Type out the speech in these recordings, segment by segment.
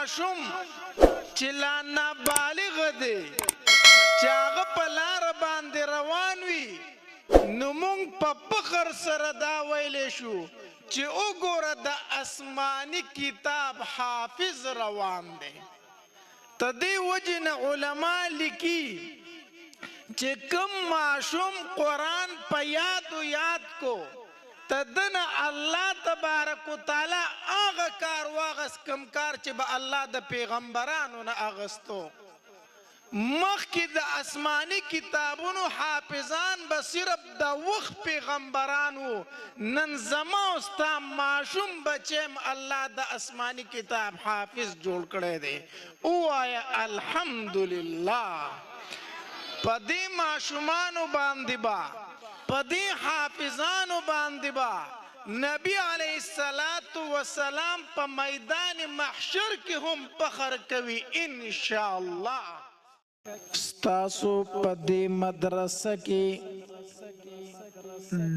माशुम چې لا نابالغ دی چې هغه په لاره باندې روان وي نو موږ په فخر سره دا ویلی شو چې وګوره د آسماني کتاب حافظ روان دی. د دې وجې نه علما لیکي چې کوم ماشوم قرآن په یاد کو تدنه الله تبارک وتعالی هغه کار واغست کوم کار چې به الله د پیغمبرانو نه اغستو. مخکې د آسماني کتابونو حافظان به صرف د وخت پیغمبرانو، نن زما او ستا ماشوم بچیم الله د آسماني کتاب حافظ جوړ کړی دی. ووایه الحمدلله. په دې ماشومانو باندې به په دې حافظانو باندې به نبی علیه السلام په میدان محشر کې هم فخر کوي انشاءالله. ستاسو په دې مدرسه کې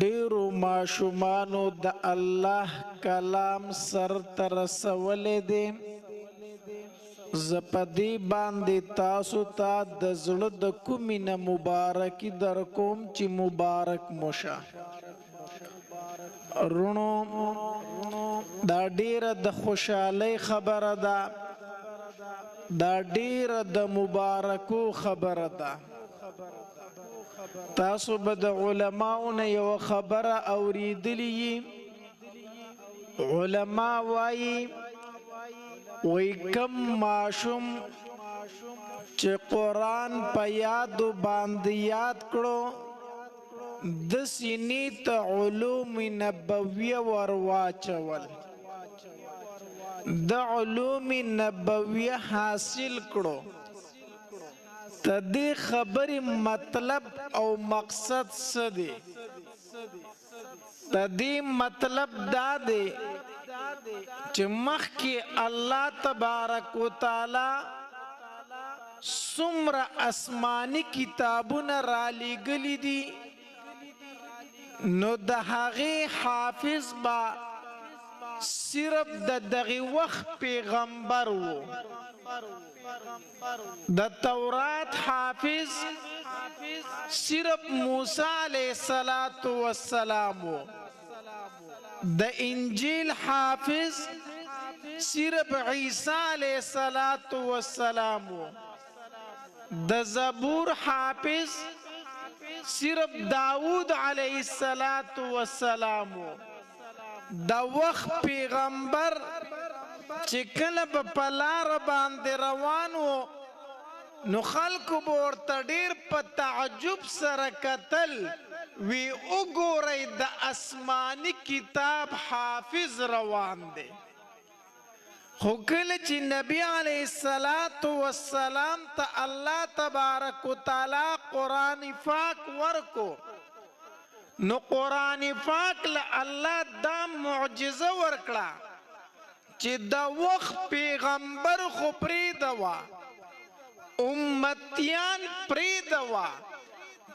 ډیرو ماشومانو د الله کلام سر ته رسولی دی. زه په دې باندې تاسو ته د زړه د کومې نه مبارکي در کوم چې مبارک مو شه. رونو دا ډیره د خوشحالۍ خبره ده، دا ډیره د مبارکو خبره ده. تاسو به د علماو نه یوه خبره اوریدلې وي. علما وایي وی کم ماشوم چې قرآن په یادو باندې یاد کړو د سینې ته علوم نبویه ور واچول، د علوم نبویه حاصل کړو. د دې خبرې مطلب او مقصد څه دی؟ د دې مطلب دا دی چې مخکې الله تبارک وتعالی څومره آسماني کتابونه رالیږلي دي نو د هغې حافظ به صرف د دغه وخت پیغمبر و. د تورات حافظ صرف موسی علیه السلام و. د انجیل حافظ صرف عیسی علیه السلام و. د زبور حافظ صرف داود علیه السلام و. د وخت پیغمبر چې کله په لاره باندې روان و نو خلکو به ورته ډېر په تعجب سره کتل، وی وګورئ د آسماني کتاب حافظ روان دی. خو کله چې نبی علیه السلام ته الله تبارک وتعالی قرآن پاک ورکو نو قرآن پاک له الله دا معجزه ورکړه چې د وخت پیغمبر خو پرېږده، امتیان پرېږده،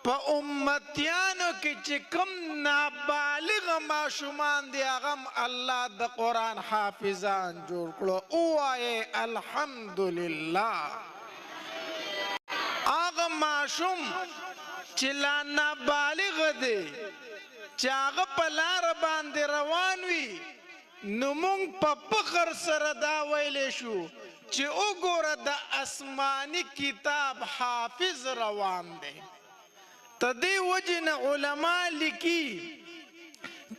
په امتیانو کې چې کوم نابالغ ماشومان دي هغه الله د قرآن حافظان جوړ کړو. ووایې الحمدلله. هغه ماشوم چې لا نابالغ دی چې هغه په لاره باندې روان وي نو موږ په فخر سره دا ویلی شو چې وګوره د آسماني کتاب حافظ روان دی. د دې وجې نه علما لیکي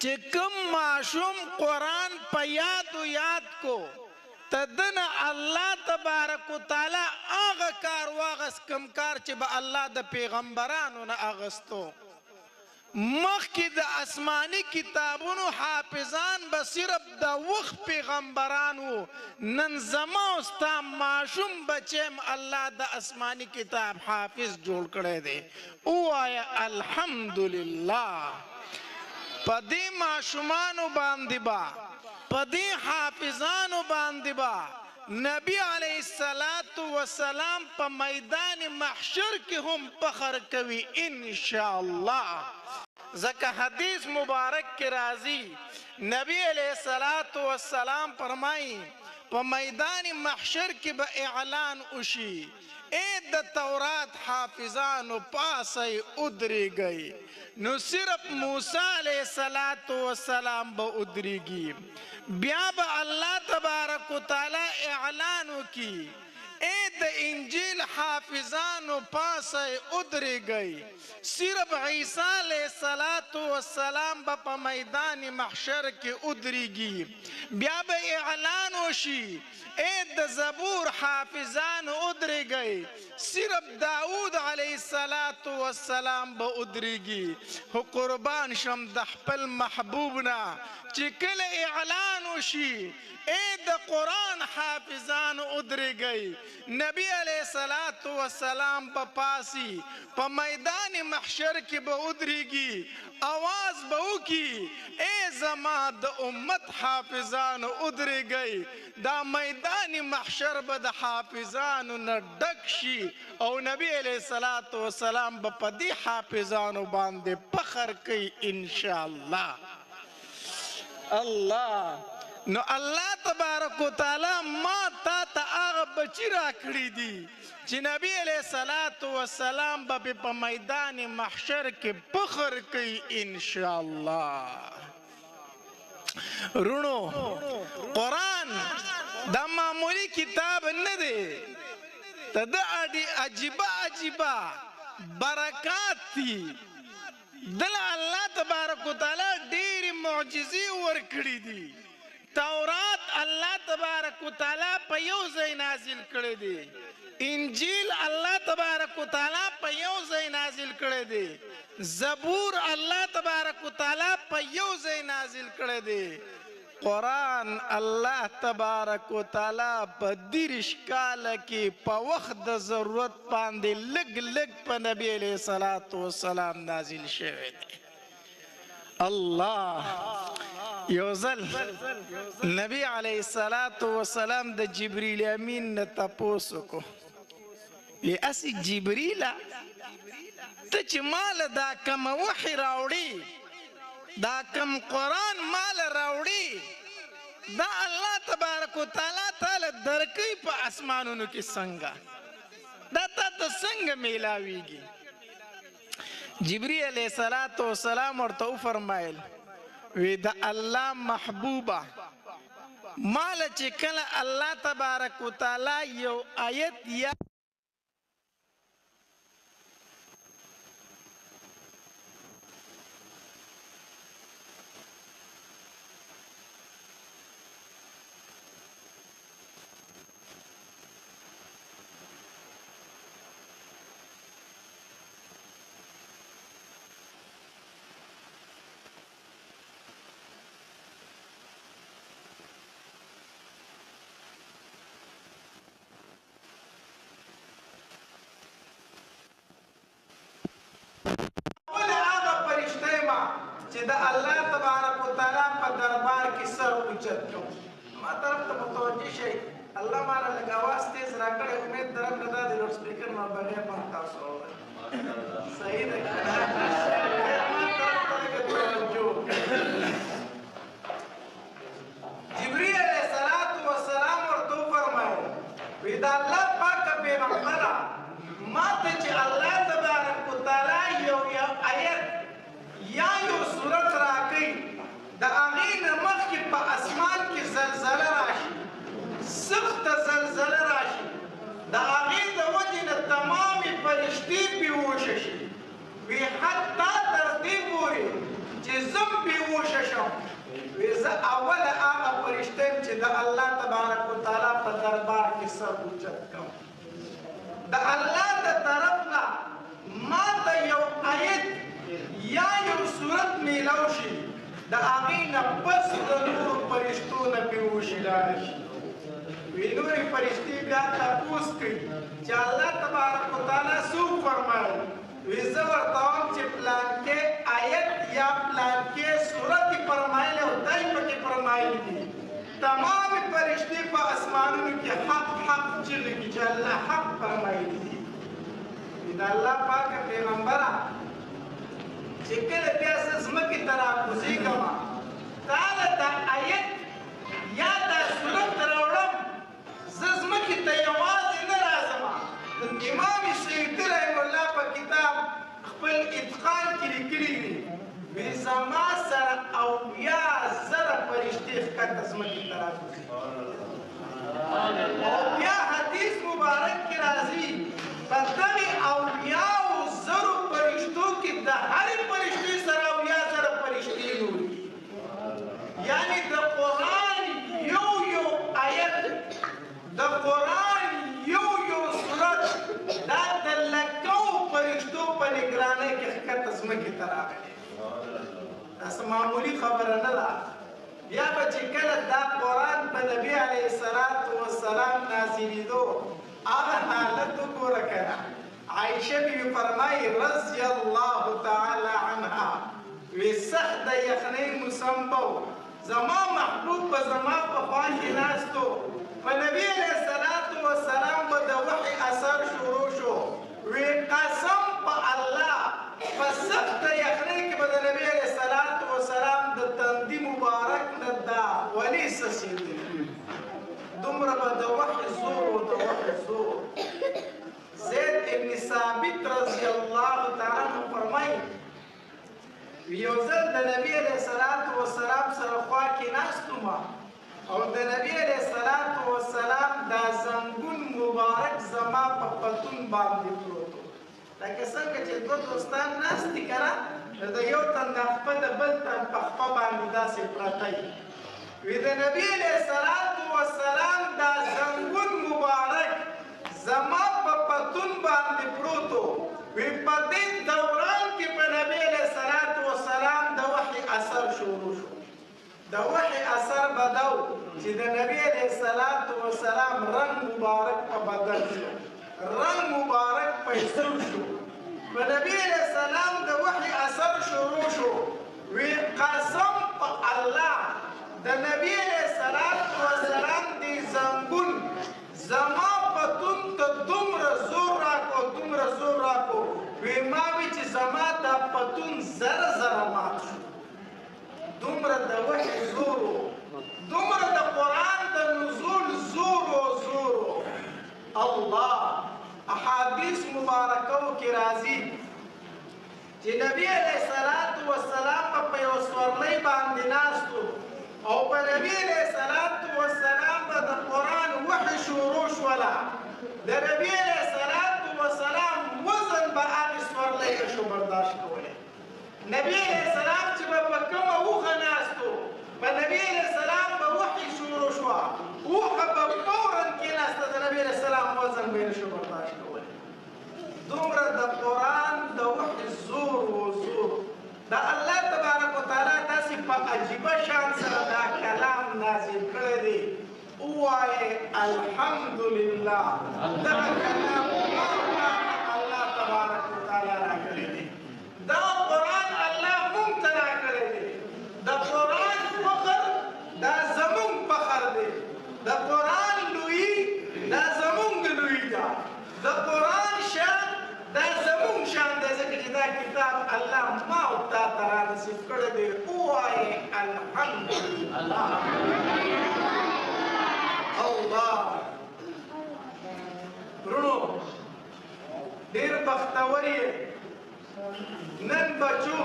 چې کوم ماشوم قرآن په یاد کو تدنه الله تبارک وتعالی هغه کار واغست کوم کار چې به الله د پیغمبرانو نه اغستو. مخکې د آسماني کتابونو حافظان به صرف د وخت پیغمبرانو، نن زما او ستا ماشوم بچیم الله د آسماني کتاب حافظ جوړ کړی دی. ووایه الحمدلله. په دې ماشومانو باندې به په دې حافظانو باندې به نبی علیه السلام په میدان محشر کې هم فخر کوي انشاءالله. ځکه حدیث مبارک کې راځي نبی علیه السلام فرمایي په میدان محشر کې به اعلان وشي اے د تورات حافظانو پاسئ ادریږئ نو صرف موسی علیه السلام به ادریږي بیا به الله تبارک وتعالی اعلان وکړي اے د انجیل حافظانو پاسئ ادریږئ صرف عیسی علیه السلام به په میدان محشر کې ادریږي بیا به اعلان وشي اے د زبور حافظانو ادریږئ صرف داود علیه السلام به ادریږي خو قربان شم د خپل محبوب نه چې کله اعلان وشي اے د قرآن حافظانو ادریږئ نبی علیه السلام به پاسی په میدان محشر کې به ادریږي آواز به وکړي اے زما د امت حافظانو ادریږئ دا میدان محشر به د حافظانو نه ډک شي او نبی علیه السلام به په دې حافظانو باندې فخر کوي انشاءالله الله نو الله تبارک وتعالی ما تا ته هغه بچی راکړي دي چې نبی علیه السلام به په میدان محشر کې فخر کوي انشاءالله رونو قرآن دا معمولی کتاب نه دی ته د عجیبه برکات دي دله الله تبارک وتعالی ډېرې معجزې ورکړي دي تورات الله تبارک وتعالی په یو ځای نازل کړی دی انجیل الله تبارک وتعالی په یو ځای نازل کړی دی زبور الله تبارک وتعالی په یو ځای نازل کړی دی قرآن الله تبارک وتعالی په 30 کاله کې په وخت د ضرورت باندې لږ په نبی علیه السلام نازل شوی دی الله یو ځل نبی علیه السلام د جبریل امین نه تپوس وکړو اسی جبریله ته چې مال دا کم وحی راوړي دا کم قرآن مال راوړي دا الله تبارک وتعالی تعالی درکوي په اسمانونو کې څنګه دا تا ته څنګه میلاویږي جبریل علیه السلام ورته وفرمایل وی د الله محبوبه مال چې کله الله تبارک وتعالی یو آیت یا چې د الله تبارک وتعالی په دربار کې سر اوچت کوم ما طرف ته متوجه شئ الله مالا لږ اواز تیز راکړی امید درم نه دا د لوډ سپیکر نه بغیر به تاسو واورئ صحیح ده ما طرف ته لږ توجه جبریل علیه السلام ورته وفرمایل وی د الله پاکه پیغمبره ما ته چې الله تبارک وتعالی یو آیت یا یو صورت راکړي د هغې نه مخکې په اسمان کې زلزله راشي سخته زلزله راشي د هغې د وجې نه تمامې فرشتې بېهوشه شي وی حتی تر دې پورې چې زه هم بېهوشه شم وی زه اوله هغه فرشته یم چې د الله تبارک وتعالی په دربار کې سر اوچت کوم د الله د طرف نه ما ته یو آیت یا یو صورت میلاو شي د هغې نه پس د نورو فرشتو نه بېهوشي لاړه شي وی نورې فرشتې بیا تپوس کوي چې الله تبارک وتعالی څه وفرمایل وی زه ورته وایم چې پلانکې آیت یا پلانکې صورت یې فرمایلی او دی پکې فرمایلي دي تمامې فرشتې په اسمانونو کې حق چغې کړي چې الله حق فرمایلي دي د الله پاکه پیغمبره چې کله بیا زه ځمکې ته راکوزېږم تا له دا آیت یا دا صورت راوړم ښکته ځمکې ته راکوزي او بیا حدیث مبارک کې راځي په دغې اولیاو زرو فرشتو کې د هرې فرشتې سره اویا زره فرشتې نوري یعنی د قرآن یو یو آیت د قرآن یو یو صورت دا د لکو فرشتو په نگرانۍ کې ښکته ځمکې ته راغلی داسې معمولي خبره نه ده بیا به چې کله دا قرآن په نبي علیه السلام نازلېدو هغه حالت وګوره که نه عایشه بیبي فرمایي رضی الله تعالی عنها وی سخت د یخنۍ موسم به زما محبوب به زما په خوا کې ناست و په نبي علیه السلام به د وحي اثر شروع شو وی قسم په الله په سخته یخنۍ کې به د نبي علیه السلام د تندي مبارک نه دا ولې څڅېدل دومره به د وحي زور و د وحي زور زید ابن ثابت رضی الله تعالی عنه فرمایي یو ځل د نبي علیه السلام سره خوا کې ناست وم او د نبي علیه السلام دا زنګون مبارک زما په پتون باندې پروت و لکه څنګه چې دوه دوستان ناست دي که نه د یو تن د خپه د بل تن په خپه باندې داسې پرته وي د نبي علیه السلام دا زنګون مبارک زما په پتون باندې پروت و وی په دې دوران کې په نبي علیه السلام د وحي اثر شروع شو د وحي اثر به دا و چې د نبي علیه السلام رنګ مبارک په بدل شو رنګ مبارک په سور شو په نبي علیه السلام د وحي اثر شروع شو وی قسم په الله د نبی علیه السلام دی زنګون زما پتون ته دومره زور راکو وی ما وی چې زما دا پتون زره مات شو دومره د وحي زور دومره د قرآن د نزول زور الله احادیث مبارکو کې راځي چې نبی علیه السلام په یو سورلۍ باندې ناست او په نبی علیه السلام به د قرآن وحي شروع شوله د نبی علیه السلام وزن به هغې سورلۍ نه شو برداشت کولی نبی علیه السلام چې به په کومه اوښه ناست و په نبی علیه السلام به وحي شروع شوه اوښه به فورا کېناسته د نبی علیه السلام وزن به یې نه شو برداشت کولی دومره د قرآن د وحي زور دا الله تبارک وتعالی تاسې په عجیبه شان سره دا کلام نازل کړی دی ووایئ الحمدلله دغه کلام الله تبارک وتعالی راکړی دی دا قرآن الله موږ ته راکړی دی د قرآن فخر دا زموږ فخر دی د قرآن لویي دا زموږ لویي ده د قرآن شان دا زموږ شان دی ځکه چې دا کتاب الله ما او تا ته رانصیب کړی دی ووایئ الحمدلله الله ورونو ډېر بختور یې نن بچو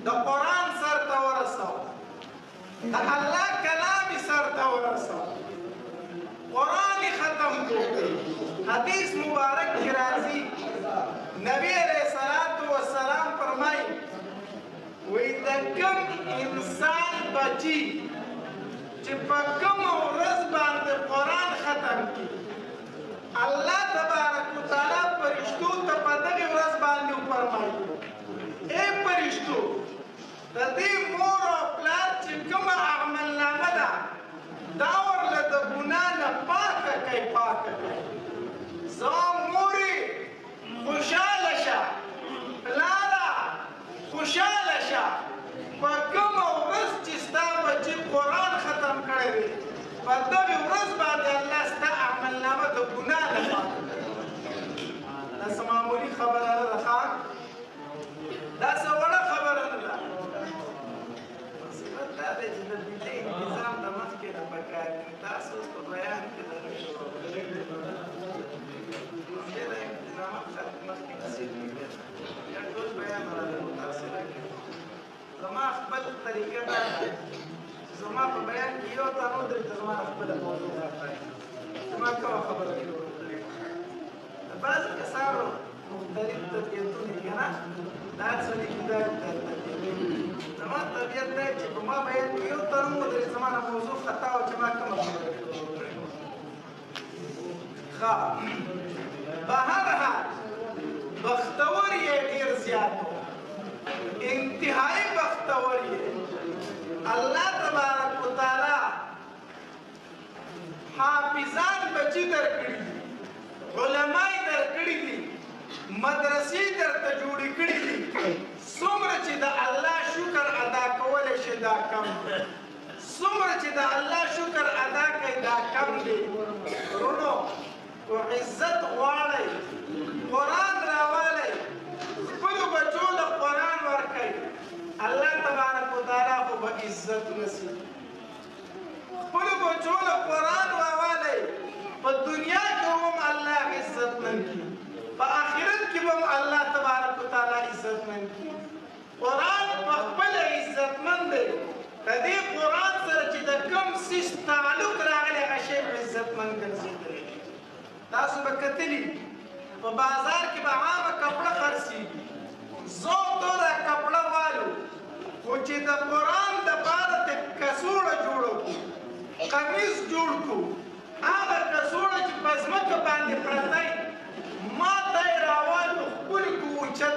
د قرآن سر ته ورسو د الله کلام یې سر ته ورسو قرآن یې ختم کړو حدیث مبارک کې راځي نبی علیه السلام فرمایي وایي د کوم انسان بچي چې په کومه ورځ باندې قرآن ختم کړي الله تبارک وتعالی فرشتو ته په دغې ورځ باندې وفرمایي ای فرشتو د دې مور او پلار چې کومه عملنامه ده دا ورله د ګناه نه پاکه کوي زما مورې خوشحاله شه پلاره خوشحاله شه په کومه ورځ چې ستا بچي قرآن ختم کړی دی په دغې ورځ باندې الله ستا عملنامه د ګناه نه پاکه دا څه معمولي خبره نه ده ښه دا څه وړه خبره نه ده مصیبت دا دی چې د دې انتظام د مخکې نه پکار دي تاسو اوس په بیان کې د زما خپل طریقه دا ده زما زما په بیان کې یو تنو درته زما خپله موضوع راښایي زما کومه خبره کې وکړې بعض کسانو مختلف طبیعتونه دي که نه دا هر سړي کې دا زما طبیعت دی چې په ما بیان کې یو تنو ودرې زما نه موضوع خطا وه چې ما کومه خبره کې وکړې ښه بهرحال بختور یې ډېر زیات و انتهایی بختور یې الله تبارک وتعالی حافظان بچی درکړي دي علما یې درکړي دي مدرسې درته جوړې کړي دي څومره چې د الله شکر ادا کولی شي دا کم دی څومره چې د الله شکر ادا کوي دا کم دی ورونو کو عزت غواړئ قرآن راوالی خپلو بچو له قرآن ورکئ الله تبارک وتعالی خو به عزت نصیب خپلو بچو له قرآن راوالی په دنیا کې هم الله عزتمند کړي په آخرت کې هم الله تبارک وتعالی عزتمند کړي قرآن په خپله عزتمند دی د دې قرآن سره چې د کوم څیز تعلق راغلی هغه شی عزتمند ګرځېدلی تاسو به کتلي په بازار کې به عامه کپړه خرڅېږي زه تو دا کپړه والو خو چې د قرآن دپاره ته کڅوړه جوړه کړو قمیص جوړ کړو هغه کڅوړه چې په ځمکه باندې پرتی ما ته یې راوالو ښکلې کړو اوچت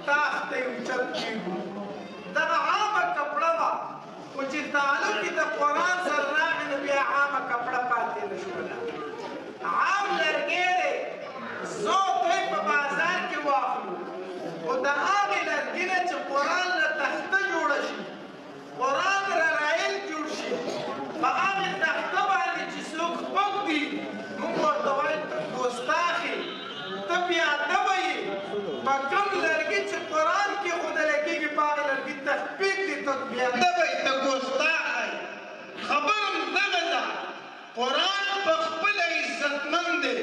تاخ ته یې اوچت کېږو دغه عامه کپړه وه خو چې تعلق یې د قرآن سره راغی نو بیا عامه کپړه پاتې نه شوله عام لرګی دی زه دوی په بازار کې واخلو خو د هغې لرګي نه چې قرآن له تخته جوړه شي قرآن رایل جوړ شي په هغې تخته باندې چې څوک سپک دي موږ ورته وایو ته ګستاخې ته بېادبه یې په کوم لرګي چې قرآن کېښودلی کېږي په هغې لرګي تخفیق دي ته بېادبه یې ته ګستاخه یې خبره هم دغه ده قرآن په خپله عزتمند دی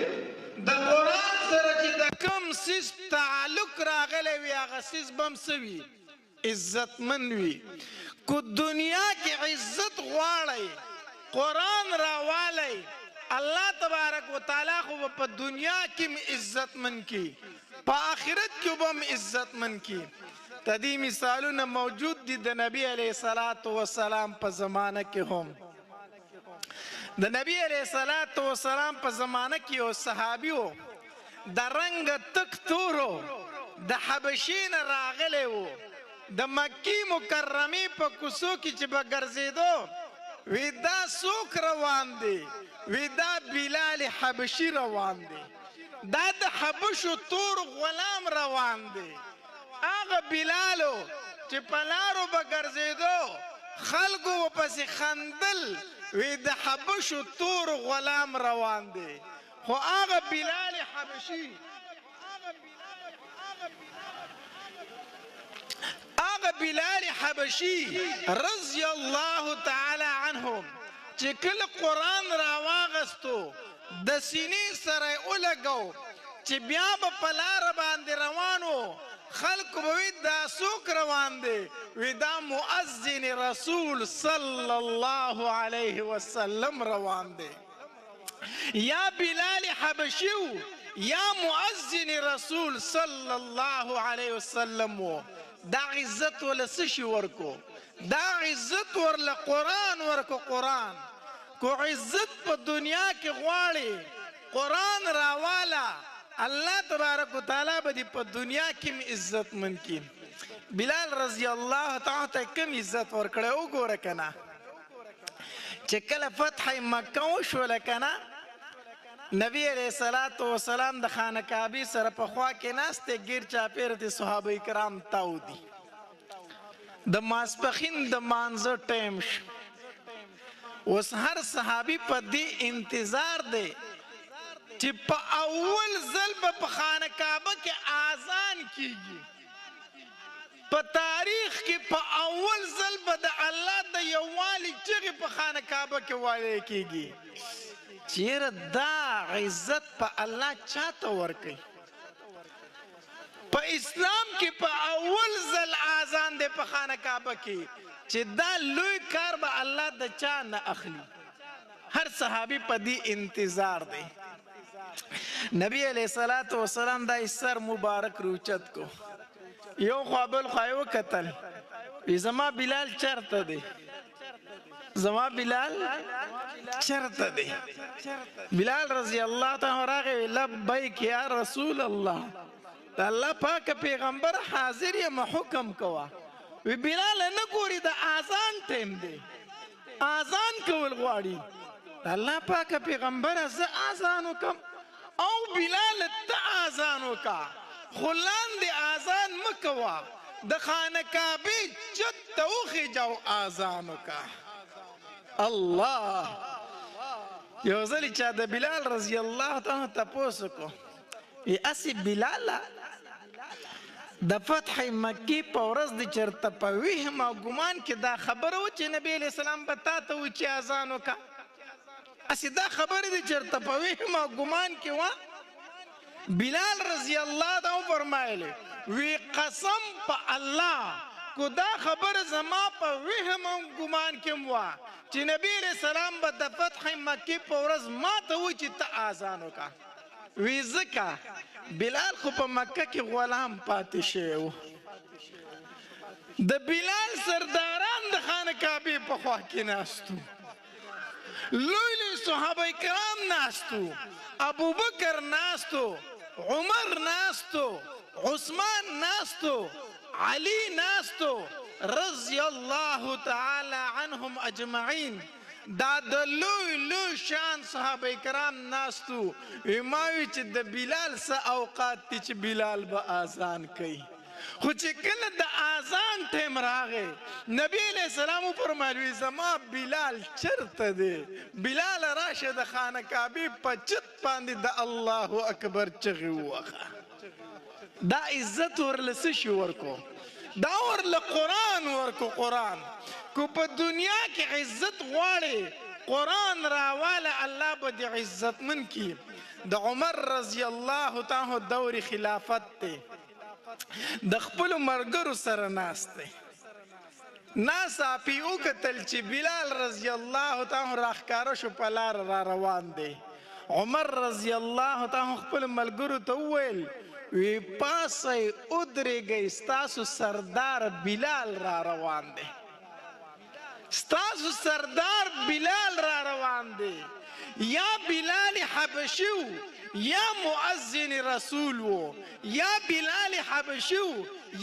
د قرآن سره چې د کوم څیز تعلق راغلی وي هغه څیز به هم څه وي عزتمند وي کو دنیا کې عزت غواړئ قرآن راوالی الله تبارک وتعالی خو به په دنیا کې هم عزتمند کړي په آخرت کې به هم عزتمند کړي د دې مثالونه موجود دي د نبي علیه الصلاة وسلام په زمانه کې هم د نبی علیه السلام په زمانه کې یو صحابي و د رنګ تک تورو د حبشې نه راغلی و د مکې مکرمې په کوڅو کې چې به ګرځېدو وی دا څوک روان دی وی دا بلال حبشي روان دی دا د حبشو تور غلام روان دی هغه بلالو چې په لارو به ګرځېدو خلکو ورپسې خندل وی د حبشو تور غلام روان دی خو هغه بلال حبشي رضی الله تعالی عنهم چې کله قرآن راواغستو د سینې سره یې ولګو چې بیا به په لاره باندې روان و خلکو به وی دا څوک روان دی وی دا مؤذن رسول صلی الله علیه وسلم روان دی یا بلال حبشیو یا مؤذن رسول صلی الله علیه وسلم دا عزت ولا څه شي ورکو دا عزت ورله قرآن ورکو قرآن کو عزت په دنیا کې غواړي قرآن راواله الله تبارک وتعالی به دې په دنیا کې هم عزتمند کړي بلال رضی الله تعالی ته کوم عزت ورکړی وګوره که نه چې کله فتح مکه وشوله که نه نبی علیه الصلاة وسلام د خانه کعبې سره په خوا کې ناست دی ګیر چاپېره د صحابه کرام تاو دي د ماسپښین د مانځه ټایم شو اوس هر صحابي په دې انتظار دی چې په اول ځل به په خانه کعبه کې اذان کیږي په تاریخ کې په اول ځل به د الله د یووالي چغې په خانه کعبه کې ویلی کیږي چیرې دا عزت په الله چاته ورکوي په اسلام کې په اول ځل اذان دی په خانه کعبه کې چې دا لوی کار به الله د چا نه اخلي. هر صحابي په دې انتظار دی. نبی علیہ الصلوۃ والسلام دا سر مبارک روچت کو یو خوا بل خوا یې وکتل زما بلال چرته دی زما بلال چرته دی. بلال رضی الله تعالی راغی لبیک یا رسول الله د الله پاک پیغمبر حاضر یم حکم کوا. وی بلال نه ګوري د اذان ټیم دی اذان کول غواړي د الله پاک پیغمبر زه اذان وکم او بلال ته اذان وکا خو لاندې اذان مکوا د خانه کعبې چت ته وخېجاو اذان وکا. الله یو ځل چا د بلال رضی الله تعالی تپوس کو ای اسی بلال د فتح مکی په ورځ د چرته په وهم او ګمان کې دا خبره و چې نبی علیہ السلام به تا ته و چې اذان وکا اسی دا خبره د چرته په وهم او ګمان کې و. بلال رضی الله تعالی فرمایلی وی قسم په الله کو دا خبر زما په وهم او ګمان کې و چې نبی علیہ السلام به د فتح مکی په ورځ ما ته و چې ته اذان وکا. وی ځکه بلال خو په مکه کې غلام پاتې شوی و. د بلال سرداران د خانه کعبې په خوا کې ناستو لوی لوی صحابه کرام ناستو ابوبکر ناستو عمر ناستو عثمان ناستو علی ناستو رضی الله تعالی عنهم اجمعین. دا د لوی لوی شان صحابه کرام ناستو اماوی چې د بلال څه اوقات دي چې بلال به اذان کوي. خو چې کله د اذان ټیم راغی نبی علیہ السلام فرمایي زما بلال چرته دی بلال راشه د خانه کعبې په چت باندې د الله اکبر چغې ووخه. دا عزت ورله څه شي ورکو دا ورله قرآن ورکو. قرآن کو په دنیا کې عزت غواړي قرآن راواله الله به د عزت من کی. د عمر رضی الله تعالی دور خلافت ته د خپل مرګرو سره ناسته ناسا پی وکتل چې بلال رضی الله تعالی راخکاره شو په لار را روان دی. عمر رضی الله تعالی خپل ملګرو ته وویل وی پاسه ودرېږئ ستاسو سردار بلال را روان دی ستاسو سردار بلال را روان دی. یا بلال حبشیو یا مؤذن رسول وو یا بلال حبشیو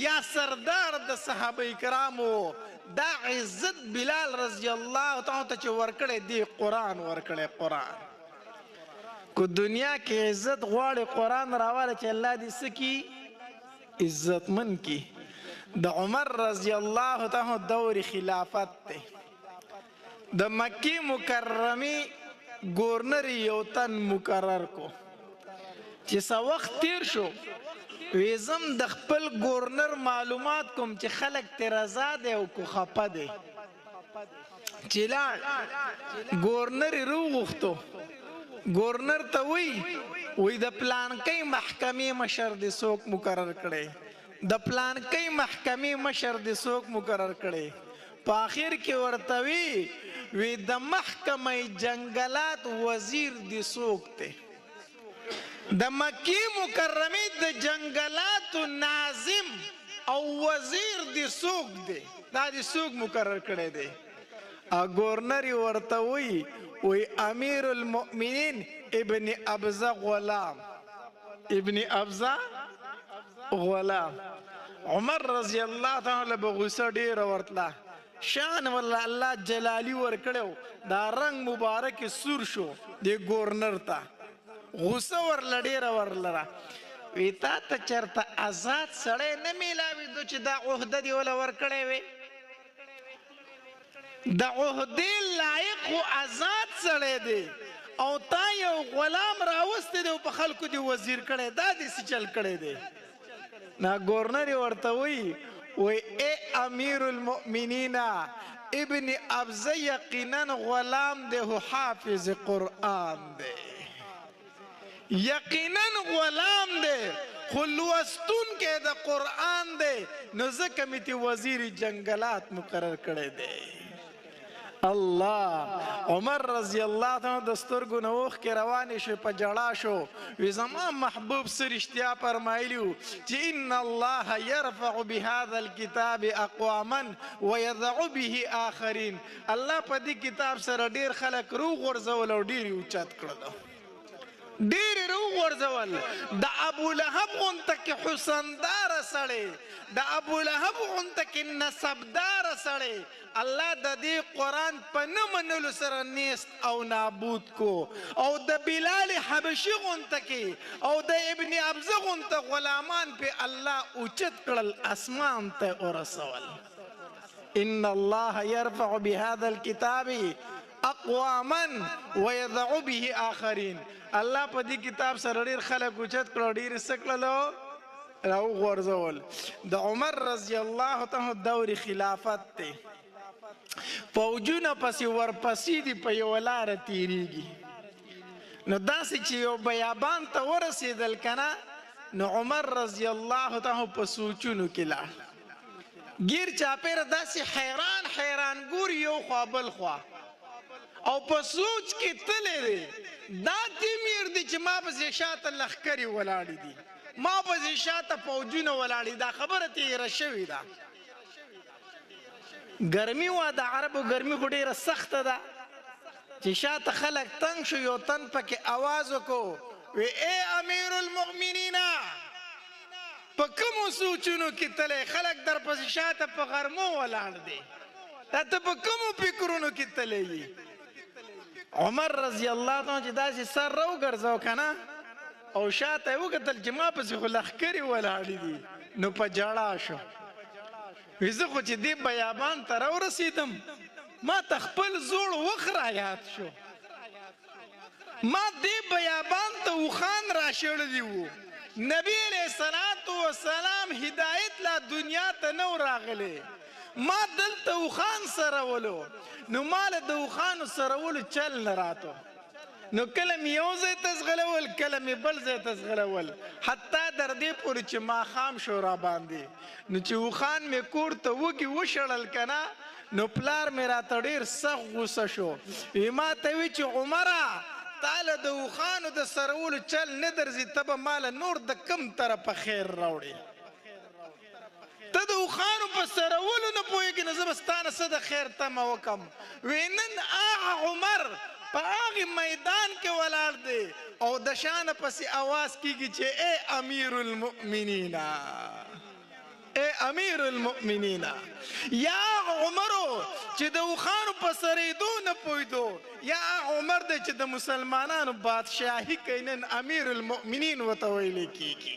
یا سردار د صحابه کرامو. دا عزت بلال رضی الله تعالی ته چې ورکړی دی قرآن ورکړی. قرآن کو دنیا کې عزت غواړي قرآن راواله چې الله دې څه کی عزت من کی. د عمر رضی الله تعالی دور خلافت ته د مکی مکرمی گورنر یو تن مقرر کو چې څه وخت تیر شو ویزم د خپل گورنر معلومات کوم چې خلک ته رضا دی او کو خپه دی. چې لاړ گورنر روغختو گورنر ته وی د پلانکۍ محکمې مشر د څوک مقرر کړي د پلانکۍ محکمې مشر د څوک مقرر کړي. په اخر کې ورته وی د محکمې جنگلات وزیر د څوک ته د مکی مکرمه د جنگلات ناظم او وزیر د څوک دی دا د څوک مقرر کړي دی. گورنر ورته وی امیر المؤمنین ابن ابزه غلام ابن ابزه غلام. عمر رضی الله تعالی به غصه ډیره ورتله شان والله الله جلالی ورکړو دا رنگ مبارک سور شو د گورنر ته غصه ورله ډیره ورلره. وی تا ته چرته آزاد سړی نه میلاوي دو چې دا عهده دی ولا ورکړی وي د عهدې لایق خو آزاد سړی دی او تا یو غلام راوستی دی او په خلکو دی وزیر کړی دا دې څه چل کړی دی. نا گورنر ورته وی اے امیر المؤمنین ابن ابزه یقینا غلام دی حافظ قرآن دی یقینا غلام دی خو لوستونکی د قرآن دی نو ځکه مې تی وزیر جنگلات مقرر کړی دی. الله عمر رضی الله تعالی د سترګو نه اوښکې روانې شوې په ژړا شو وی زما محبوب څه رښتیا فرمایلي وو چې ان الله یرفع بهذا الکتاب اقواما ویضع به آخرین. الله په دې کتاب سره ډېر خلک روغورځول او ډېر یې اوچت کړل، ډېر یې روغورځول. د ابو لهب غونته کې حسنداره سړی، د ابو لهب غونته کې نسبداره سړی الله د دې قرآن په نه منلو سره نیست او نابود کو. او د بلال حبشي غونته کې او د ابن ابزه غونته غلامان په الله اوچت کړل، اسمان ته ورسول. ان الله يرفع بهذا الكتاب اقواما ويضع به آخرين. الله په دې کتاب سره ډېر خلک اوچت کړل، ډېر څه کړل راوغورځول. د عمر رضی الله تعالی دور خلافت دی، فوجونه پسې ورپسې دي په یوه لاره تیریږي. نو داسې چې یو بیابان ته ورسېدل که نه نو عمر رضی الله تعالی په سوچونو کې لاړ، ګیر چاپېره داسې حیران حیران ګوري یو خوا بل خوا او په سوچ کې تللی دی دا تیمیر دی چې ما پسې شاته لښکرې ولاړې دي، ما پسې شاته فوجونه ولاړې، دا خبره تېره شوې ده. ګرمي وه، د عربو ګرمي خو ډېره سخته ده چې شاته خلک تنګ شو. یو تن پکې آواز وکړو وی ای امیر المؤمنین په کومو سوچونو کې تللی، خلک در پسې شاته په غرمو ولاړ دی، دا ته په کومو فکرونو کې تللی یې؟ عمر رضی الله تعالی چې داسې سر راوګرځاو که نه او شاته یې وکتل چې ما پسې خو لښکرې ولاړې دي نو په ژړا شو. وی زه خو چې دې بیابان ته راورسېدم ما ته خپل زوړ وخت را یاد شو، ما دې بیابان ته اوښان راشړلي وو، نبی علیه الصلاة والسلام هدایت لا دنیا ته نه و راغلی، ما دلته اوښان سرولو نو ما له د اوښانو سرولو چل نه راته، نو کله مې یو ځای ته ځغلول کله مې بل ځای ته ځغلول، حتی در دې پورې چې ماښام شو را باندې. نو چې اوښان مې کور ته وږي وشړل که نه نو پلار مې راته ډېر سخت غوسه شو، وی ما ته وی چې عمره تا له د اوښانو د سرولو چل نه درځي، ته به ما له نور د کوم طرفه خیر راوړې، ته د اوښانو په سرولو نه پوهېږې نو زه به ستا نه څه د خیر تمه وکړم. وی نن هغه عمر په هغې میدان کې ولاړ دی او د شانه پسې اواز کېږي چې ای امیر المؤمنین، ای امیر المؤمنین. یا عمرو چې د اوښانو په سرېدو نه پوهېدو، یا عمر دی چې د مسلمانانو بادشاهي کوي، نن امیر المؤمنین ورته ویلی کېږي.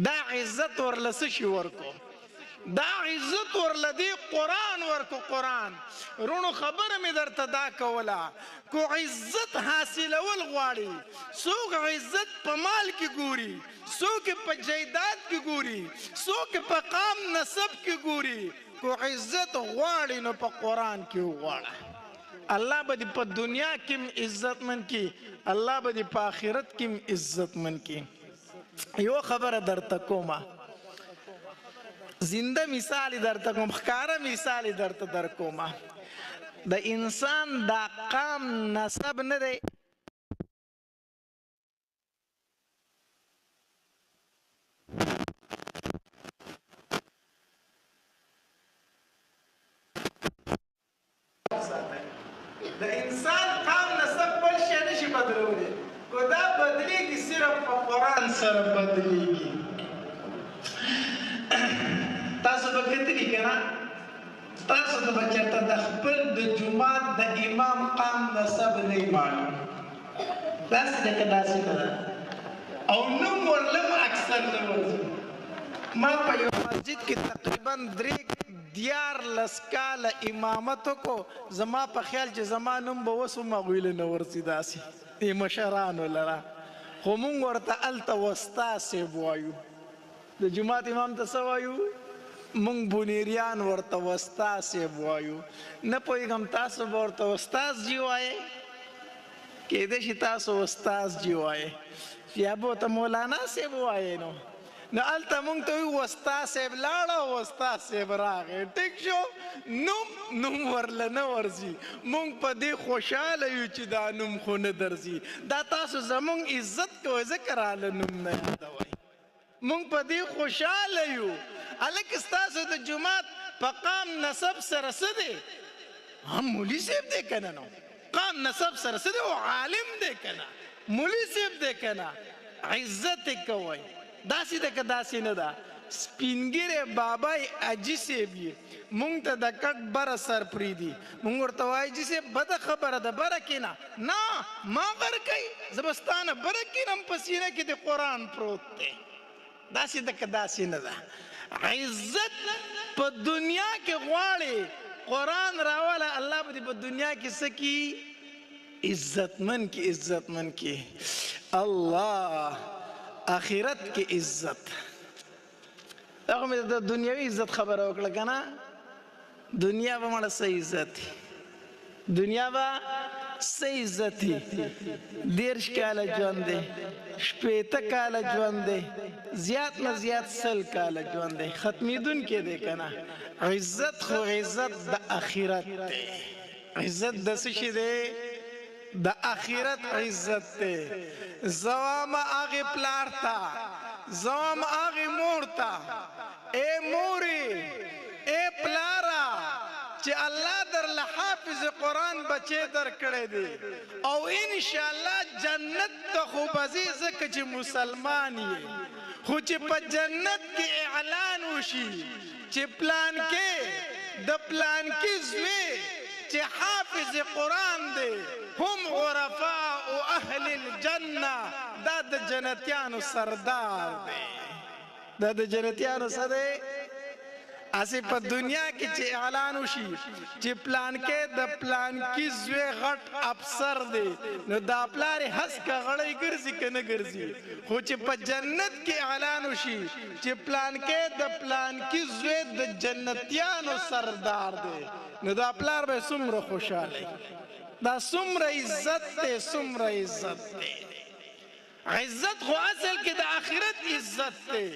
دا عزت ورله څه شي ورکو؟ دا عزت ورله دې قرآن ورکو. قرآن رونو خبره مې درته دا کوله، کو عزت حاصلول غواړي، څوک عزت په مال کې ګوري، څوک په جیداد کې ګوري، څوک په قام نسب کې ګوري، کو عزت غواړي نو په قرآن کې وغواړه. الله به دې په دنیا کې هم عزتمن کړي، الله به دې په آخرت کې هم عزتمن کړي. یو خبره درته کومه، زنده مثال درته کوم، ښکاره مثال درته در کومه. د انسان دا قام نسب نه دی، د انسان قام نسب بل شی نشي بدلولی، کو دا بدلیږي صرف په قرآن سره بدلیږي. تاسو به کتلي که نه، تاسو ته به چېرته د خپل د جومات د امام قام نسب نه معلوم، داسې ده که داسې نه ده، او نوم ورله هم اکثر نه ورځي. ما په یو مسجد کې تقریبا 14 کاله امامت وکړو، زما په خیال چې زما نوم به اوس هم هغوی له نه ورځي داسې دې مشرانو لره، خو مونږ ورته هلته استاد صاحب وایو، د جومات امام ته څه وایو؟ مونږ بونیریان ورته استاد صاحب وایو. نه پوهېږم تاسو به ورته استاد جي وایئ کېدای شي تاسو استاذ جي وایې یا به ورته مولانا صاحب وایې نو هلته مونږ ته وایي استاد صاحب لاړه او استاد صاحب راغی ټیک شو نوم ورله نه ورځي مونږ په دې خوشحاله یو چې دا نوم خو نه درځي دا تاسو زمونږ عزت کوئ ځکه راله نوم نه یادوئ مونږ په دې خوشحاله یو هلک ستاسو د جومات په قام نسب سره څه دی مولي صاحب دی که نه نو قام نسب سره څه دی او عالم دی که نه مولي صاحب دی که نه عزت یې کوئ داسې ده که داسې نه ده سپینګیری بابای اجي صاحب یې مونږ ته د کټ بره سر پرېږدي مونږ ورته وایي جي صاحب بده خبره ده بره کښېنه نه ما غر کوي زه به ستا نه بره کښېنم په سینه کې د قرآن پروت دی داسې ده که داسې نه ده عزت په دنیا کې غواړې قرآن راوله الله به دې په دنیا کې څه کي عزتمن کې عزتمن کې الله آخرت کې عزت هغه مې د دنیاوي عزت خبره وکړه که نه دنیا به مړه څه عزت دنیا به څه عزت 10 کاله ژوند دی 80 کاله ژوند دی زیات نه زیات 100 کاله ژوند دی ختمېدونکی دی که نه عزت خو عزت د آخرت دی عزت د څه شي دی د آخرت عزت دی زوام هغې پلار ته زوام هغې مور ته ای مورې ای پلاره چې الله درله حافظ قرآن بچی درکړی دی او انشاءالله جنت ته خو به ځې ځکه چې مسلمان یې خو چې په جنت کې اعلان وشي چې پلانکې د پلانکې زوی چې حافظ قرآن دی هم غرفاء اهل الجنه دا د جنتیانو سردار دی دا د جنتیانو څه دی اسی په دنیا کې چې اعلان وشي چې پلانکې د پلانکي زوی غټ افسر دی نو دا پلار یې هسکه غړی ګرځي که نه ګرځي خو چې په جنت کې اعلان وشي چې پلانکې د پلانکي زوی د جنتیانو سردار دی نو دا پلار به څومره خوشحاله دا څومره عزت دی څومره عزت دی عزت خو اصل کې د آخرت عزت دی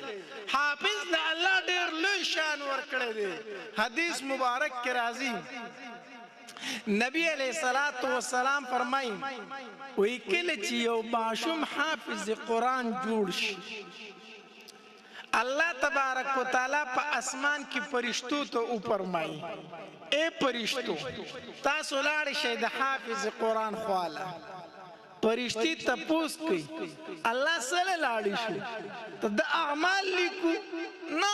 حافظ د الله ډېر لوی شان ورکړی دی حدیث مبارک کې راځي نبی علیه الصلاة والسلام فرمایي وایي کله چې یو ماشوم حافظ قرآن جوړ شي الله تبارک و تعالی په اسمان کې فرشتو ته وفرمایي ای فرشتو تاسو لاړ شئ د حافظ قرآن خواله فرشتي تپوس کوي الله سره لاړ شو ته د اعمال لیکو نه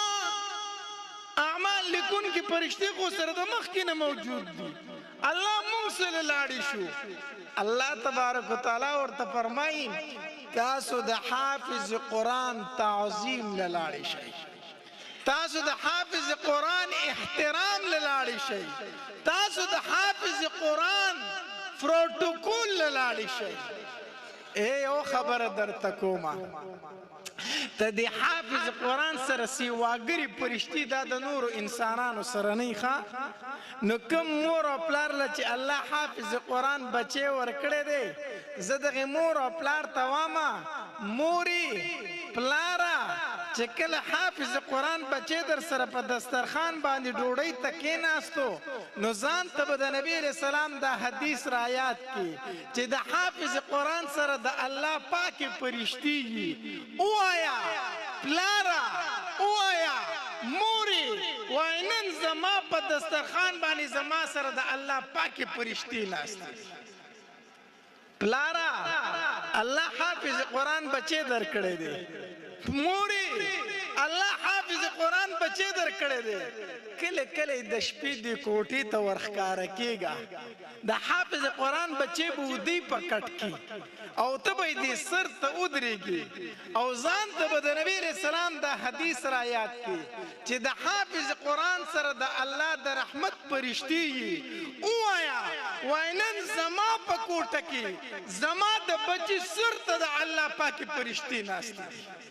اعمال لیکون کې فرشتي خو سره د مخکې نه موجود دي الله مونږ سره لاړ شو الله تبارک و تعالی ورته فرمایي تاسو د حافظ قرآن تعظیم لاړ شئ تاسو د حافظ قرآن احترام لاړ شئ تاسو د حافظ قرآن پروتوکول لاړ شئ ای او خبره درته کومه ته د حافظ قرآن سره سیواګري فرشتي دا د نورو انسانانو سره نه ښه نو کوم مور او پلار له چې الله حافظ قرآن بچی ورکړی دی زه دغې مور او پلار ته وامه مورې پلاره چې کله حافظ قرآن بچی در سره په دسترخوان باندې ډوډۍ ته کېناستو نو ځان ته به د نبي علیه السلام دا حدیث رایاد کړي چې د حافظ قرآن سره د الله پاکې فرشتي وي ووایه پلاره ووایه مورې وایي نن زما په دسترخوان باندې زما سره د الله پاکې فرشتي ناستې پلاره الله حافظ قرآن بچی درکړی دی مورې الله حافظ قرآن بچی درکړی دی کله کله د شپې د کوټې ته ورښکاره کېږه د حافظ قرآن بچی به ودی په کټ کې او ته به یې دې سر ته ودرېږي او ځان ته به د نبي علیه السلام دا حدیث را یاد کړي چې د حافظ قرآن سره د الله د رحمت فرشتي وي ووایه وایي نن زما په کوټه کې زما د بچي سر ته د الله پاکې فرشتي ناستې دي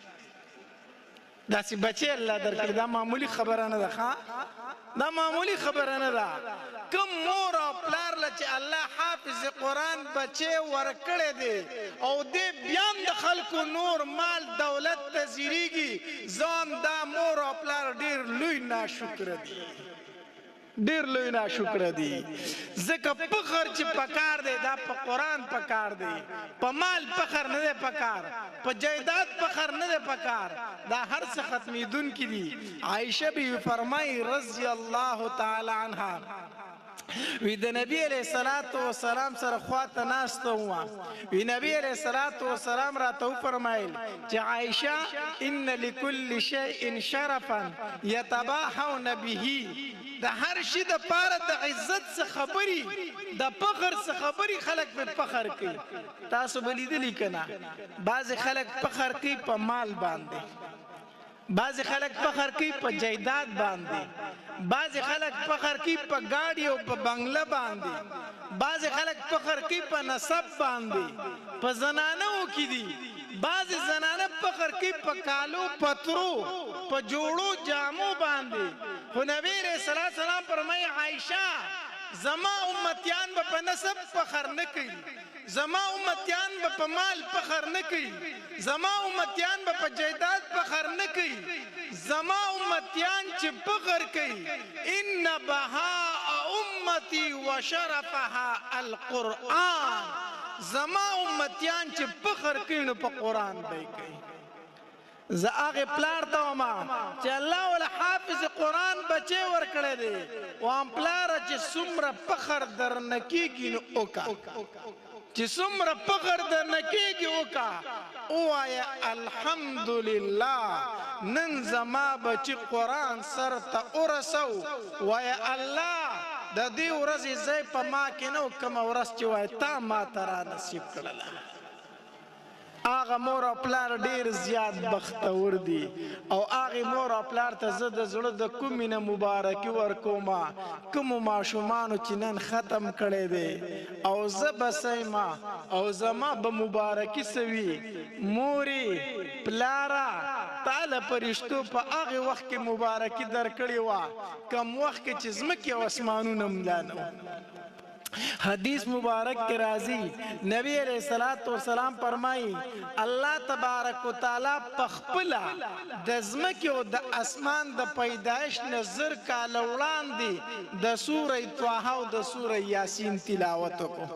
داسې بچی الله درکړي دا معمولی خبره نه ده ښا دا معمولی خبره نه ده کوم مور او پلار له چې الله حافظ قرآن بچی ورکړی دی او دې بیا هم د خلکو نور مال دولت ته زیریږي ځان دا مور او پلار ډېر لوی ناشکره دي ډیر لوی ناشکره دي ځکه فخر چې پکار دی دا په قرآن پکار دی په مال فخر نه دی پکار په جایداد فخر نه دی پکار دا هر څه ختمیدونکي دي عایشه بیبي فرمایي رضی الله تعالی عنها وی د نبی علیہ الصلوۃ والسلام سره خواته ناسته وه وی نبی علیہ الصلوۃ والسلام راته وفرمایل چې عایشه ان لكل شیء شرفا یتباهون به د هر شي د پاره د عزت څخه خبري د فخر څخه خبري خلک په فخر کوي تاسو به لیدلی کنه بعض خلک فخر کوي په مال باندې بعض خلک فخر کوي په جایداد باندې بعض خلک فخر کوي په گاډي او په بنگله باندې بعض خلک فخر کوي په نسب باندې په زنانو کې دي بعض زنانه فخر کوي په کالو پترو په جوړو جامو باندې خو نبی رسول الله سلام فرمایي عائشه زما امتیان به په نسب فخر نه کوي زما امتیان به په مال فخر نه کوي زما امتیان به په جایداد فخر نه کوي زما امتیان چې فخر کوي ان بهاء امتی وشرفها القرآن زما امتیان چې فخر کوي نو په قرآن به کوي زه هغې پلار ته وما چې الله وله حافظ قرآن بچی ورکړی دی وایم پلاره چې څومره فخر درنه کېږي نو وکړه چې څومره فخر درنه کېږي وکړه ووایه الحمدلله نن زما بچي قرآن سر ته ورسو وایه الله د دې ورځې ځای په ما کې نه و کومه ورځ چې وایه تا ما ته را نصیب کړله هغه مور او پلار ډیر زیات بختور دي او هغه مور او پلار ته زه د زړه د کومې نه مبارکي ورکوم کومو ماشومانو چې نن ختم کړی دی او زه به سیمه او زما به مبارکي سوي مورې پلاره تا له فرشتو په هغې وخت کې مبارکي درکړې وه کم وخت کې چې ځمکې او اسمانونه ملا نه وو حدیث مبارک کے راضی نبی علیہ الصلوۃ والسلام فرمائی اللہ تبارک و تعالی پخپلا د زمکه او د اسمان د پیدائش نظر کا لولان دی د سوره طه او د سوره یاسین تلاوت کو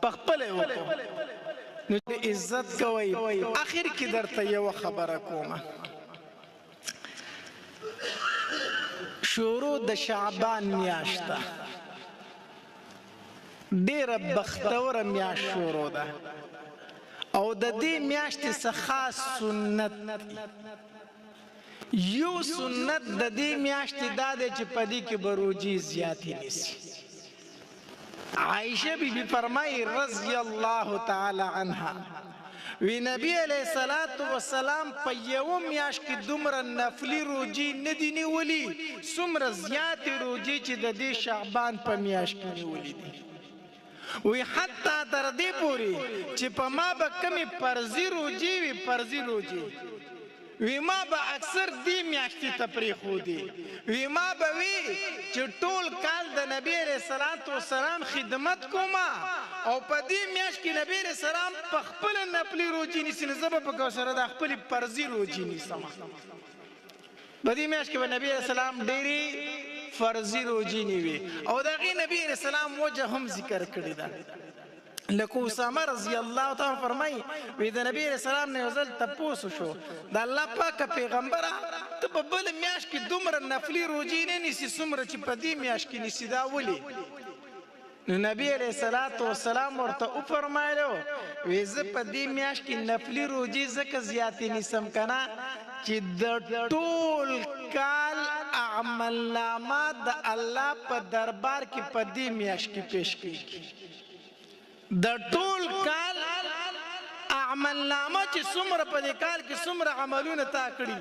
پخپل وکړو نو عزت کوي اخر کې درته یو خبره کوم شروع د شعبان میاشته ډیره بختوره میاشت شروع ده او د دې میاشتې څخه خاص سنت یو سنت د دې میاشتې دا دی چې په دې کې به روجې زیاتې نیسي عایشه بیبي فرمایي رضی الله تعالی عنها وی نبی علیہ الصلوۃ والسلام په یو میاشت کې دومره نفلی روجې نه دي نیولي څومره زیاتې روجې چې د دې شعبان په میاشت کې نیولي دي وی حتی تر دې پورې چې په ما به کمې فرضي روجې وي فرضي روجې وی ما به اکثر دې میاشتې ته پرېښودې وی ما به وي چې ټول کال د نبی علیہ الصلوۃ والسلام خدمت کومه او په دې میاشت کې نبی علیہ السلام په خپله نفلي روجې نیسي نو زه به په کوثره د خپلې فرضي روجې نیسم په دې میاشت کې به نبی علیہ السلام ډېرې فرضی روجی نیوی او دا غی نبی علیہ السلام وجه هم ذکر کړی دا لکه اسامه رضی الله تعالی فرمای وی د نبی علیہ السلام نه وزل تپوس شو د الله پاک پیغمبره ته په بل میاشت کې دومره نفلی روجی نه نیسی څومره چې په دې میاشت کې نیسی دا ولی نو نبی علیہ الصلوۃ والسلام ورته او فرمایلو وی زه په دې میاشت کې نفلی روجی زکه زیاتې نیسم کنه چې د ټول کال اعمال نامه د الله په دربار کې په دې میاشت کې پیش کیږي د ټول کال اعمال نامه چې څومره په دې کال کې څومره عملونه تا کړي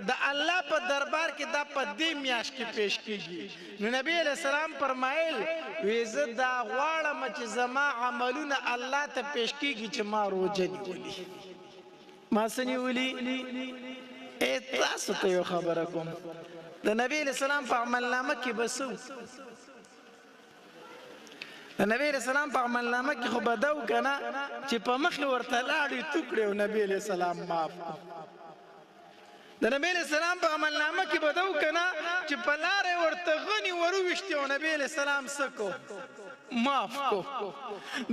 د الله په دربار کې دا په دې میاشت کې پیش کیږي نو نبی علیہ السلام فرمایل وی زه دا غواړم چې زما عملونه الله ته پیش کیږي چې ما روزه نیولې ما څه نیولې تاسو ته یو خبره کوم د نبی اسلام په عملنامه کې بسو د نبی اسلام په عملنامه کې خو بدو کنه چې په مخ ورته لاړې ټوکړي او نبی اسلام معاف د نبی اسلام په عملنامه کې بدو کنه چې په لارې ورته غني ورويشتي او نبی اسلام سکو معاف کو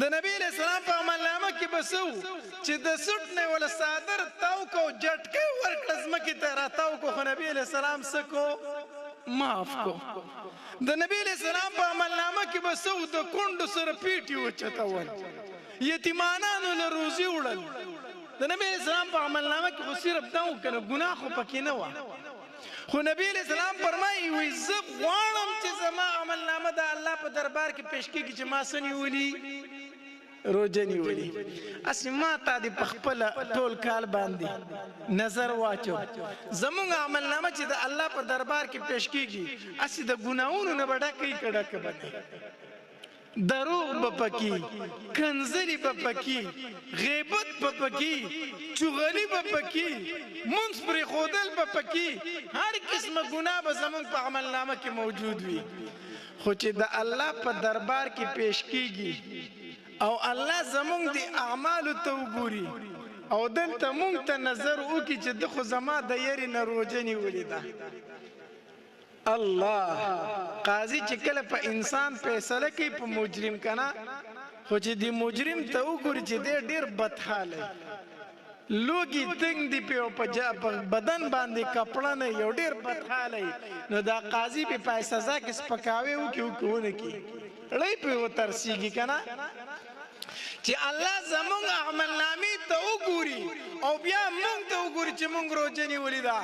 د نبی اسلام په عملنامه کې بسو چې د سټ نه ول صادر تاو کو جټکه ورکړه زمکه ته راتاو کو خو نبی اسلام سکو معاف کو د نبی اسلام په عملنامه کې بسو د کندو سره پیټي وچتاول یتیمانانو له روزي وړل د نبی اسلام په عملنامه کې خو صرف داو کنه ګناه خو پکې نه و خو نبی اسلام فرمایي وي زه غواړم چې زما عملنامه د الله په دربار کې پیش کیږي چې ما سني ولي روزنی ولي اسی ما ته د خپل ټول کال باندې نظر واچو زموږ عملنامه چې د الله په دربار کې پیش کیږي اسی د ګناونو نه بډکې کډک باندې دروغ بپکی کنزلی بپکی غیبت بپکی چغلی بپکی منص پر خودل بپکی هر قسم گناه به زمون په عملنامه کې موجود وي خو چې د الله په دربار کې پیش کیږي او الله زمون د اعمالو ته وګوري او دلته مونږ ته نظر وکړي چې د خو زما د یری نه روزنی ولیدا الله قاضي چې کله په انسان فیصله کوي په مجرم کنا خو چې دی مجرم ته وګوري چې ډیر بدحاله لوګي تنگ دی په بدن باندې کپڑا نه یو ډیر بدحاله نو دا قاضي په سزا کې سپکاوي وکونه کی لای په ترسيږي کنا چې الله زمونږ عملنامې ته وګوري او بیا مونږ ته وګوري چې مونږ روزنی ولیدا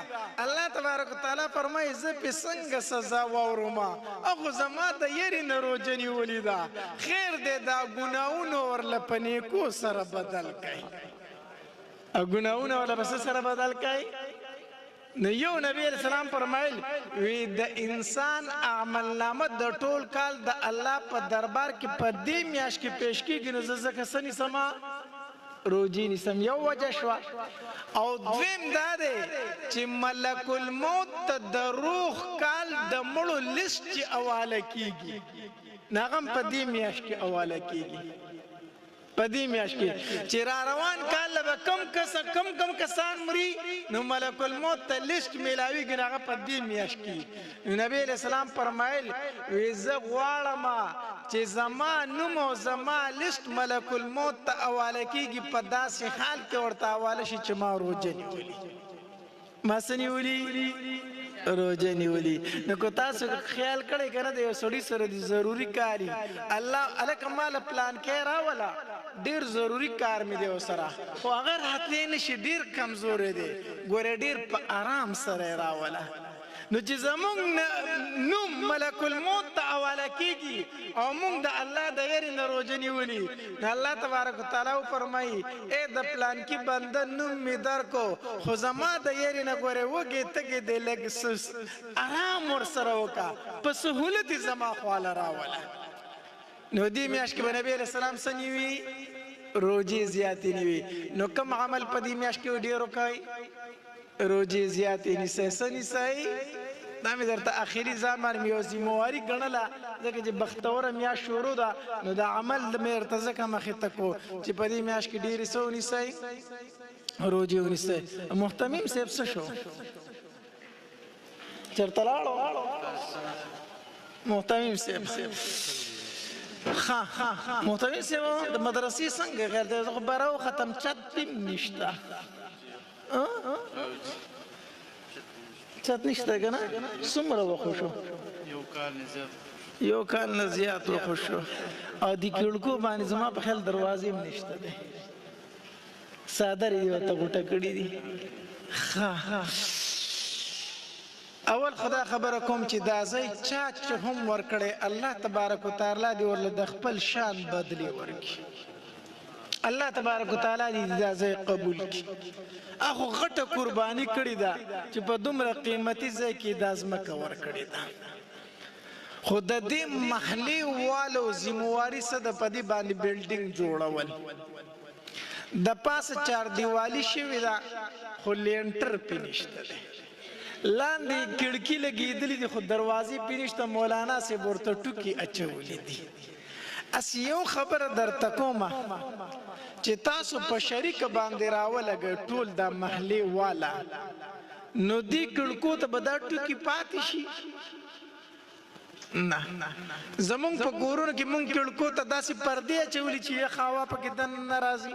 الله تبارک وتعالى فرمایي زه په څنګه سزا وورم او زما د یری نه روزنی ولیدا خیر دې دا ګناونه ورله پنې کو سره بدل کړي او ګناونه ورله بس سره بدل کړي نو یو نبی اسلام فرمایل وی د انسان عملنامه د ټول کال د الله په دربار کې په دې میاش کې پیش کیږي نو زکه سني سما روزي نسم یو وجه شو او دویم دا دی چې ملک الموت د روح کال د مړو لیست چې اواله کیږي ناغم په دې میاش کې اواله کیږي پدې میاش کې چې را روان کال به کم کسان مري نو ملک الموت ته لیست ملاوي ګناغه پدې میاش کې نبی اسلام فرمایل وی زه غواړم چې زما نوم او زما لیست ملک الموت ته حواله کیږي په داسې حال کې ورته حواله شي چې ما روزنی ولي ما سنی ولي روزنی ولي نو کو تاسو خیال کړئ کنه د یو سړي سره د ضروری کاری الله الکمال پلان کې راولا ډیر ضروری کار مې دی وسره خو اگر هتلې نشي ډیر کمزور دی ګوره ډیر په آرام سره راولا نو چې زمونږ نو ملک الموت ته حواله کیږي او مونږ د الله د غیر نه روزنی ولي الله تبارک وتعالى فرمایي اے د پلان کې بنده نوم می در کو خو زما د غیر نه ګوره وګي تګي د لګ آرام ور سره وکا په سہولت زما خواله راولا نو دې میاش کې نبی رسول الله سنوي روزي زیاتې نیوي نو کوم عمل په دې میاش کې ډیرو کوي روزي زیاتې نسې سني سي دا مې درته اخیری ځامر میو زمواري غنلا ځکه چې بختور میا شروع ده نو دا عمل د مرتزه کا مخه تکو چې په دې میاش کې ډیر سونی سي روزي ونسه محتمم سیب څه شو چرته لاړو محتمم سیب محتمم سیب د مدرسې څنګه غیر د خبرو ختم چت نشته چت نشته کنه څومره وخوشو یو کال نه زیات وخوشو او د کړکو باندې زما په خیال دروازې هم نشته ده ساده دی ته ګټه کړی دي اول خدا خبره کوم چې دا ځای چا چې هم ورکړي الله تبارک وتعالى دی ورله د خپل شان بدلی ورکړي الله تبارک وتعالى دې دا ځای قبول کړي اخو غټه قرباني کړې ده چې په دومره قیمتي ځای کې د ازمکه ور کړې ده خود دې محلي والو ذمہواری صد پدی باندې بلډینګ جوړول د پاسه چار دیوالی شوی دا خو لینټر پې نشته دی لاندې کړکۍ لګېدلې دي خو دروازې پې نشته مولانا صاحب ورته ټوکې اچولې دي اس یو خبره درته کومه چې تاسو په شریکه باندې راولګئ ټول دا محلې والا نو دې کړکو ته به دا ټوکې پاتې شي نه زمونږ په کورونو کې مونږ کړکو ته داسې پردې اچولي چې یخ هوا پکې دننه راځي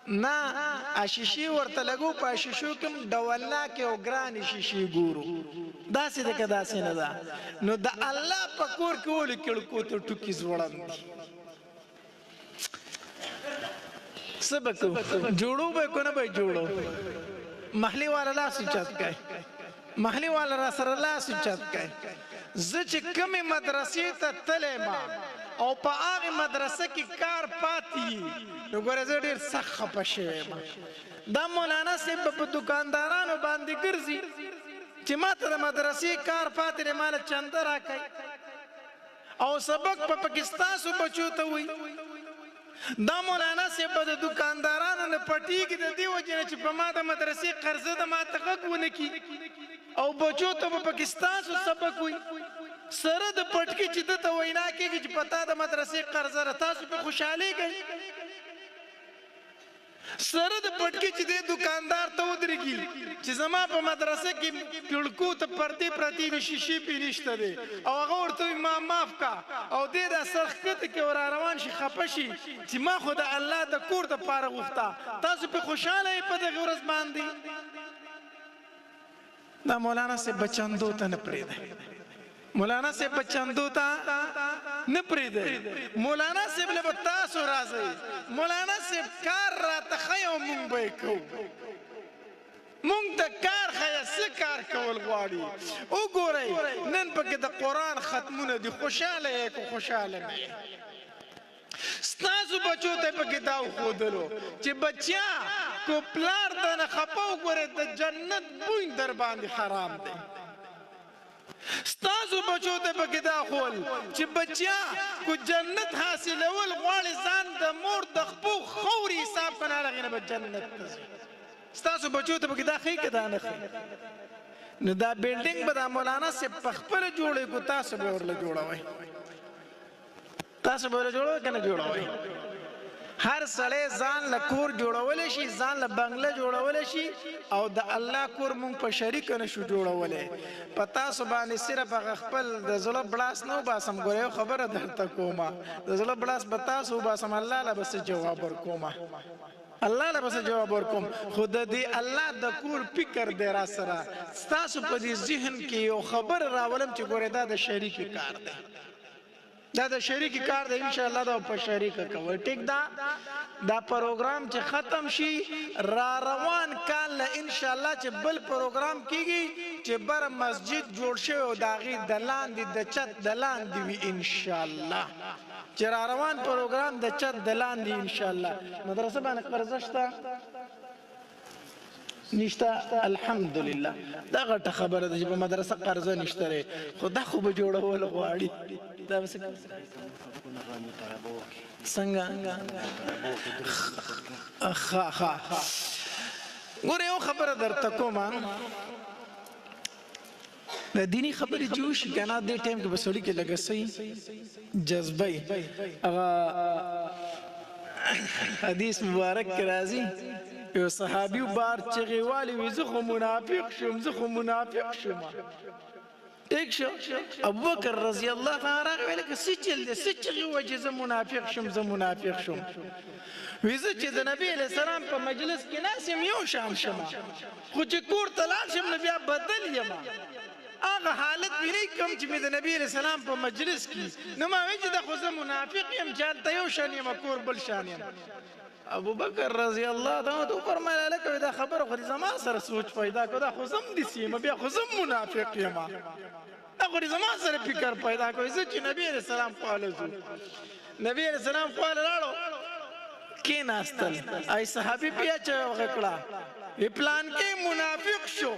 نه شیشې ورته لګو په شیشو کې ډولناکې او ګرانې شیشې ګورو داسې ده که داسې نه ده نو د الله په کور کې ولې کړکو ته ټوکې ځوړند دي څه به کوو جوړو به کو نه به جوړو محلي والا لاس اوچت کړئ محلي والا را سره لاس اوچت کړئ زه چې کومې مدرسې ته تللی ما او په هغې مدرسه کې کار پاتې نو ګوره زه ډېر سخت خفه شوی یم دا مولانا صاحب په دکاندارانو باندې ګرځي چې ما ته د مدرسې کار پاتې دی ماله چنده راکوي او سبق په پاکستاسو بچو ته وایي دا مولانا صاحب د دکاندارانو نه پټیږي د دې وجې نه چې په ما د مدرسې قرضه د ما ته غږ ونه کړي او بچو ته په پاکستاسو سبق وایي سره د پټکي چې ده ته وینا کېږي چې په تا د مدرسې قرضه ده تاسو پې خوشحالېږئ سره د پټکي چې دې دکاندار ته ودرېږي چې زما په مدرسه کې کړکو ته پردې پرتې وي شیشې پې نشته دی او هغه ورته وایي ما معاف کا او دې دا سر ښکته کې ور روان شي خفه شي چې ما خو د الله د کور دپاره غوښته تاسو پې خوشحاله یې په دغې ورځ باندې دا مولانا صاحب بچندو ته نه پرېږدی مولانا صاحب بچندو ته نه پرېږدی مولانا صاحب له به تاسو راځئ مولانا صاحب کار راته ښیي او مونږ به یې کوو مونږ ته کار ښیه څه کار کول غواړي وګورئ نن پکې د قرآن ختمونه دي خوشحاله یې که خوشحاله نه یې ستاسو بچو ته پکې دا وښودلو چې بچیا کو پلار ته نه خفه وګورئ د جنت بوی در باندې حرام دی ستاسو بچو ته پکې دا ښول چې بچیا کو جنت حاصلول غواړي ځان د مور د خپو خوري حساب کنه هغې نه به جنت ته ځي ستاسو بچو ته پکې دا ښیي که دا نه ښیي نو دا بلډینګ به دا مولانا صاحب په خپله جوړوي کو تاسو به ورله جوړوئ تاسو به ورله جوړوئ که نه جوړوئ هر سړی ځان له کور جوړولی شي ځان له بنګله جوړولی شي او د الله کور مونږ په شریکه نشو جوړولی په تاسو باندې صرف هغه خپل د زړه بړاس نه وباسم ګوره یو خبره درته کومه د زړه بړاس به تاسو وباسم الله له به څه جواب ورکومه الله له به څه جواب ورکوم خو د دې الله د کور فکر دی را سره ستاسو په دې ذهن کې یو خبر راولم چې ګوره دا د شریکې کار دی دا د شریکې کار دی انشاءالله دا په شریکه کوئ ټیک دا پروګرام چې ختم شي را روان کال له انشاءالله چې بل پروګرام کیږي چې بر مسجد جوړ شوی او د هغې د لاندې د چت د لاندې وي انشاءالله چې را روان پروګرام د چت د لاندې انشاءالله مدرسه باندې قرضه شته نشته الحمدلله دا غټه خبره ده چې په مدرسه قرضه نشته دی خو دا خو به جوړول غواړي دا به څنګه ښه ګوره یو خبره درته کومه د دیني خبرې چې وشي که نه دې ټایم کې به سړي کې لږه څه جذبه هغه حدیث مبارک کې راځي یو صحابي بار چغې والي وي زه خو منافق شوم زه خو منافق شوم ایک شو ابوبکر رضی الله تعالی راغی ویل که څه چل دی څه چغې ووایي چې زه منافق شوم زه منافق شوم وی زه چې د نبي علیه السلام په مجلس کې ناست یم یو شان شمه خو چې کور ته لاړ شم نو بیا بدل یمه هغه حالت وینئ کوم چې مې د نبي علیه السلام په مجلس کې نو ما وایي چې دا خو زه منافق یم چې هلته یو شان یم کور بل شان یم ابو بکر رضی الله تعالی فرمایله لکه دا خبره خو زما سره سوچ پیدا کړه دا خو زم داسې یم بیا خو زم منافق یم دا خو زما سره فکر پیدا کړه زه چې نبي علیه السلام خواله ځو نبي علیه السلام خواله لاړو کېناستل ای صحابي بیا چغه کړه پلان کې منافق شو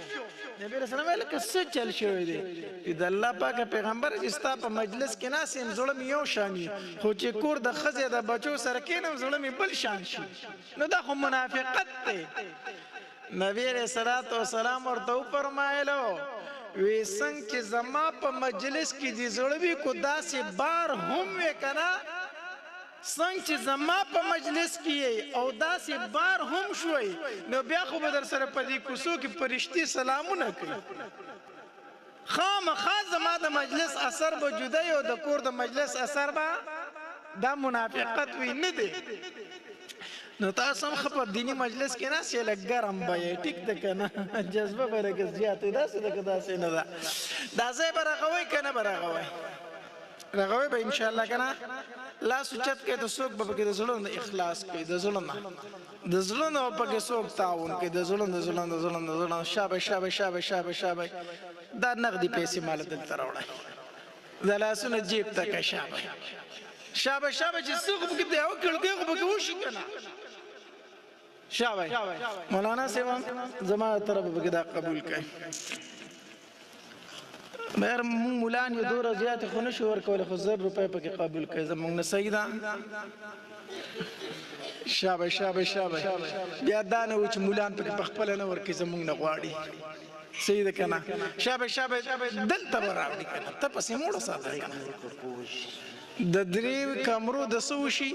نبی رسول الله ویل څه چل شوی دی د الله پاک پیغمبر چې ستا په مجلس کې ناس يم زړه مې یو شانی خو چې کور د خزه د بچو سره کېنم زړه مې بل شان شي نو دا خو منافقت دی نبی رسول الله ورته فرمایلو وی څنګه چې زما په مجلس کې دي زړه وی کو داسې بار هم وکنا څنګه چې زما په مجلس کې او داسې بار هم شوي نو بیا خو به در سره په دې کوڅو کې فرشتي سلامونه کوي خامخا زما د مجلس اثر به جدا او د کور د مجلس اثر به دا منافقت وي نه دی نو تاسو هم خپل دینی مجلس کې نه سي لګرم به ټیک ده کنه جذبه برګه زیاته ده څه ده څه نه ده دا ځای برغوي کنه برغوي رغوي به ان شاء الله کنه لا سوچت کې د څوک به کې د زړه اخلاص کې د زړه نه په کې څوک تعاون کې د زړه شابه دا نقدي پیسې مال دلته راوړای د لاسونو جیب ته شابه چې څوک به کې او کړه به کې وشي کنه شابه مولانا سیوا زما طرف به دا قبول کړي مېر مولان یو دور زیات خو نشو ورکول خو 100 روپے پکې قبول کړي زمونږ نه سیدا شابه بیا دا نه و چې مولان پکې خپل نه ورکې زمونږ نه غواړي سید کنه شابه دلته راوړي کنه ته پسې موړ ساته کنه د درې کمرو د سوشي